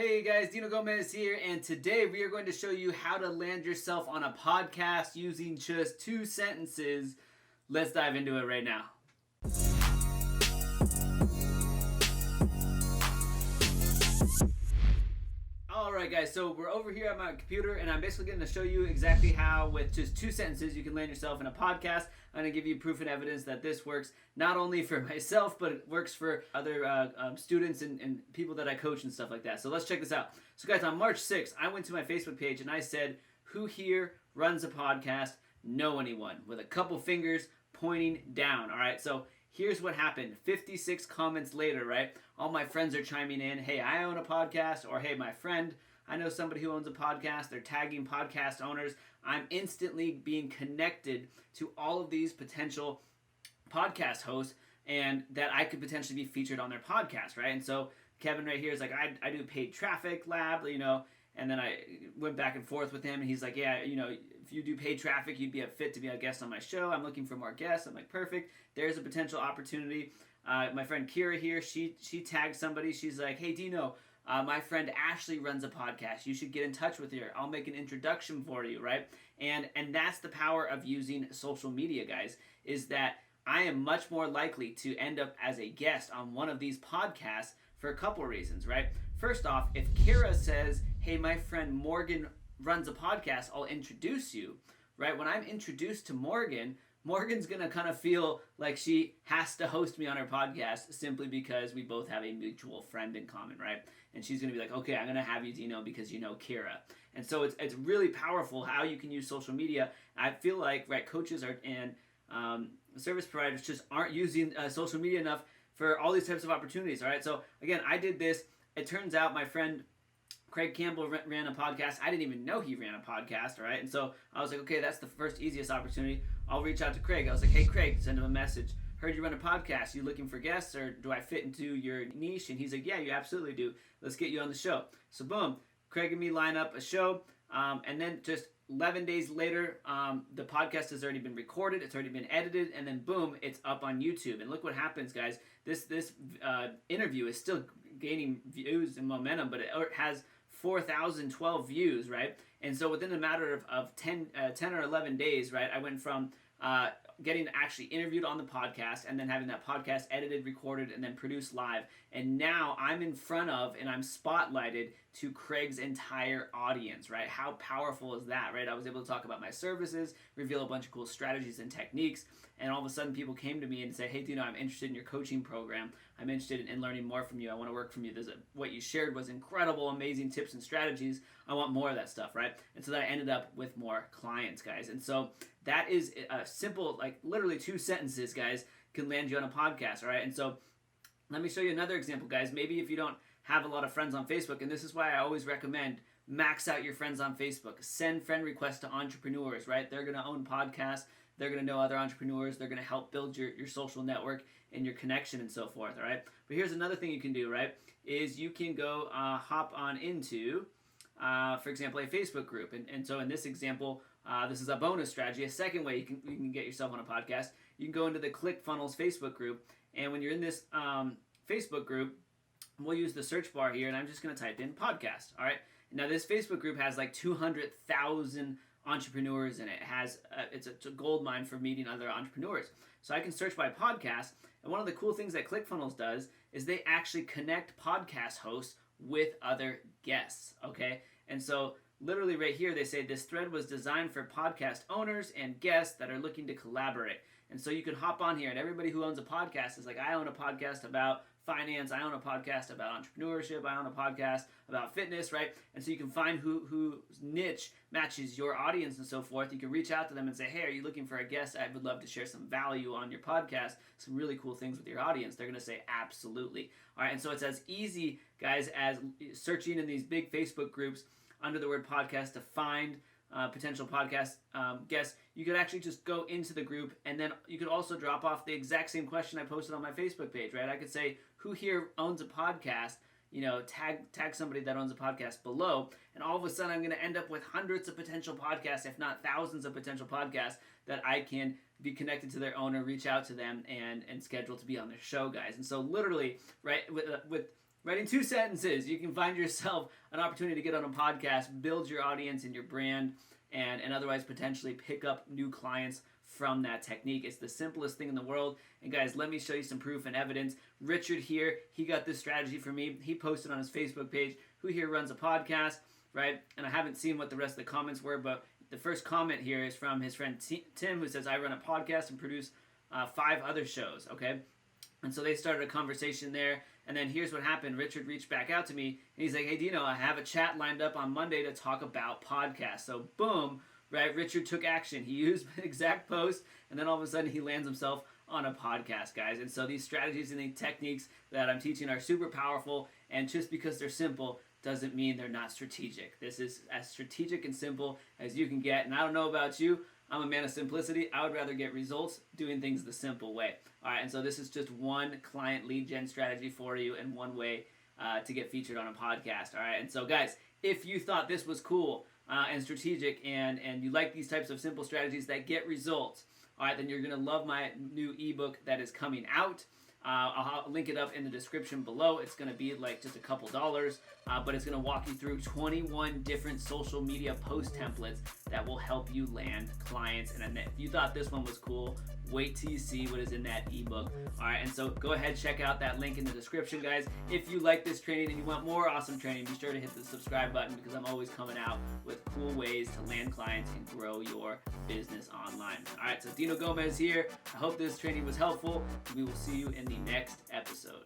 Hey guys, Dino Gomez here, and today we are going to show you how to land yourself on a podcast using just 2 sentences. Let's dive into it right now. Alright guys, so we're over here at my computer and I'm basically going to show you exactly how with just 2 sentences you can land yourself in a podcast. I'm going to give you proof and evidence that this works not only for myself but it works for other students and people that I coach and stuff like that. So let's check this out. So guys, on March 6th I went to my Facebook page and I said, who here runs a podcast? Know anyone? With a couple fingers pointing down. Alright, so here's what happened. 56 comments later, right? All my friends are chiming in. Hey, I own a podcast. Or, hey, my friend, I know somebody who owns a podcast. They're tagging podcast owners. I'm instantly being connected to all of these potential podcast hosts and that I could potentially be featured on their podcast, right? And so Kevin right here is like, I do paid traffic lab, and then I went back and forth with him, and he's like, yeah, if you do paid traffic, you'd be a fit to be a guest on my show. I'm looking for more guests. I'm like, perfect. There's a potential opportunity. My friend Kira here, she tagged somebody. She's like, hey, Dino, my friend Ashley runs a podcast. You should get in touch with her. I'll make an introduction for you, right? And that's the power of using social media, guys, is that I am much more likely to end up as a guest on one of these podcasts for a couple of reasons, right? First off, if Kira says, hey, my friend Morgan runs a podcast, I'll introduce you, right? When I'm introduced to Morgan's going to kind of feel like she has to host me on her podcast simply because we both have a mutual friend in common, right? And she's going to be like, okay, I'm going to have you, Dino, because you know Kira. And so it's really powerful how you can use social media. I feel like, right, coaches and service providers just aren't using social media enough for all these types of opportunities, all right? So, again, I did this. It turns out my friend Craig Campbell ran a podcast. I didn't even know he ran a podcast, all right? And so I was like, okay, that's the first easiest opportunity. I'll reach out to Craig. I was like, hey, Craig, send him a message. Heard you run a podcast. You looking for guests, or do I fit into your niche? And he's like, yeah, you absolutely do. Let's get you on the show. So boom, Craig and me line up a show, and then just 11 days later, the podcast has already been recorded. It's already been edited, and then boom, it's up on YouTube. And look what happens, guys. This interview is still gaining views and momentum, but it has 4,012 views, right? And so within a matter of 10 or 11 days, right, I went from getting actually interviewed on the podcast and then having that podcast edited, recorded, and then produced live. And now I'm in front of and I'm spotlighted to Craig's entire audience, right? How powerful is that, right? I was able to talk about my services, reveal a bunch of cool strategies and techniques, and all of a sudden people came to me and said, hey, Dino, I'm interested in your coaching program. I'm interested in learning more from you. I want to work from you. What you shared was incredible, amazing tips and strategies. I want more of that stuff, right? And so that I ended up with more clients, guys. And so that is a simple, like literally 2 sentences, guys, can land you on a podcast, all right? And so let me show you another example, guys. Maybe if you don't have a lot of friends on Facebook, and this is why I always recommend max out your friends on Facebook. Send friend requests to entrepreneurs, right? They're going to own podcasts. They're going to know other entrepreneurs. They're going to help build your social network and your connection and so forth, all right? But here's another thing you can do, right, is you can go hop on into, for example, a Facebook group. And so in this example, this is a bonus strategy. A second way you can get yourself on a podcast. You can go into the ClickFunnels Facebook group. And when you're in this Facebook group, we'll use the search bar here, and I'm just going to type in podcast, all right? Now, this Facebook group has like 200,000 entrepreneurs in it. It's a gold mine for meeting other entrepreneurs. So I can search by podcast, and one of the cool things that ClickFunnels does is they actually connect podcast hosts with other guests, okay? And so literally right here, they say this thread was designed for podcast owners and guests that are looking to collaborate. And so you can hop on here, and everybody who owns a podcast is like, I own a podcast about finance, I own a podcast about entrepreneurship, I own a podcast about fitness, right? And so you can find whose niche matches your audience and so forth. You can reach out to them and say, hey, are you looking for a guest? I would love to share some value on your podcast, some really cool things with your audience. They're going to say, absolutely. All right, and so it's as easy, guys, as searching in these big Facebook groups under the word podcast to find potential podcast guests. You could actually just go into the group, and then you could also drop off the exact same question I posted on my Facebook page, right? I could say, who here owns a podcast? Tag somebody that owns a podcast below, and all of a sudden I'm going to end up with hundreds of potential podcasts, if not thousands of potential podcasts that I can be connected to their owner, reach out to them, and schedule to be on their show, guys. And so literally, right, with writing 2 sentences, you can find yourself an opportunity to get on a podcast, build your audience and your brand, and otherwise potentially pick up new clients from that technique. It's the simplest thing in the world. And guys, let me show you some proof and evidence. Richard here, he got this strategy for me. He posted on his Facebook page, who here runs a podcast, right? And I haven't seen what the rest of the comments were, but the first comment here is from his friend Tim, who says, I run a podcast and produce 5 other shows, okay? And so they started a conversation there. And then here's what happened. Richard reached back out to me, and he's like, hey, Dino, I have a chat lined up on Monday to talk about podcasts. So boom, right? Richard took action. He used the exact post, and then all of a sudden he lands himself on a podcast, guys. And so these strategies and these techniques that I'm teaching are super powerful, and just because they're simple doesn't mean they're not strategic. This is as strategic and simple as you can get. And I don't know about you, I'm a man of simplicity. I would rather get results doing things the simple way. All right, and so this is just one client lead gen strategy for you and one way to get featured on a podcast. All right, and so guys, if you thought this was cool and strategic and you like these types of simple strategies that get results, all right, then you're going to love my new ebook that is coming out. I'll link it up in the description below. It's going to be like just a couple dollars, but it's going to walk you through 21 different social media post templates that will help you land clients. And if you thought this one was cool, wait till you see what is in that ebook. All right, and so go ahead, check out that link in the description, guys. If you like this training and you want more awesome training, be sure to hit the subscribe button because I'm always coming out with cool ways to land clients and grow your business online. All right, so Dino Gomez here. I hope this training was helpful. We will see you in the next episode.